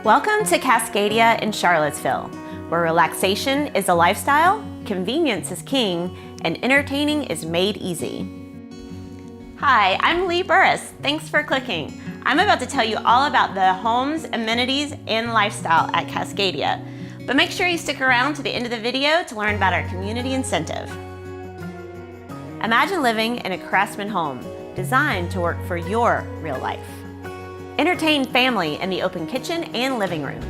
Welcome to Cascadia in Charlottesville, where relaxation is a lifestyle, convenience is king, and entertaining is made easy. Hi, I'm Lee Burris. Thanks for clicking. I'm about to tell you all about the homes, amenities, and lifestyle at Cascadia. But make sure you stick around to the end of the video to learn about our community incentive. Imagine living in a craftsman home designed to work for your real life. Entertain family in the open kitchen and living room.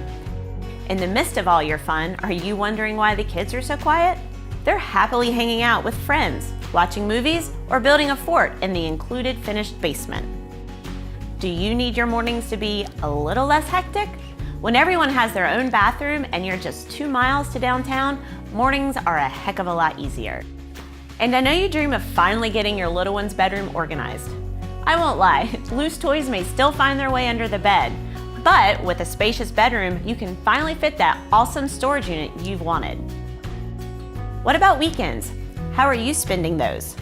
In the midst of all your fun, are you wondering why the kids are so quiet? They're happily hanging out with friends, watching movies, or building a fort in the included finished basement. Do you need your mornings to be a little less hectic? When everyone has their own bathroom and you're just 2 miles to downtown, mornings are a heck of a lot easier. And I know you dream of finally getting your little one's bedroom organized. I won't lie, loose toys may still find their way under the bed, but with a spacious bedroom, you can finally fit that awesome storage unit you've wanted. What about weekends? How are you spending those?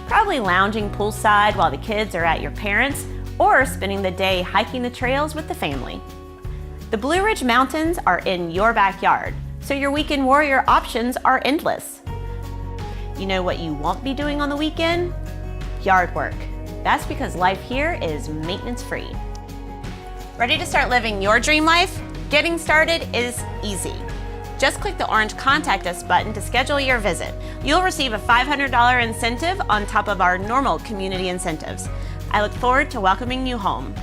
Probably lounging poolside while the kids are at your parents', or spending the day hiking the trails with the family. The Blue Ridge Mountains are in your backyard, so your weekend warrior options are endless. You know what you won't be doing on the weekend? Yard work. That's because life here is maintenance-free. Ready to start living your dream life? Getting started is easy. Just click the orange Contact Us button to schedule your visit. You'll receive a $500 incentive on top of our normal community incentives. I look forward to welcoming you home.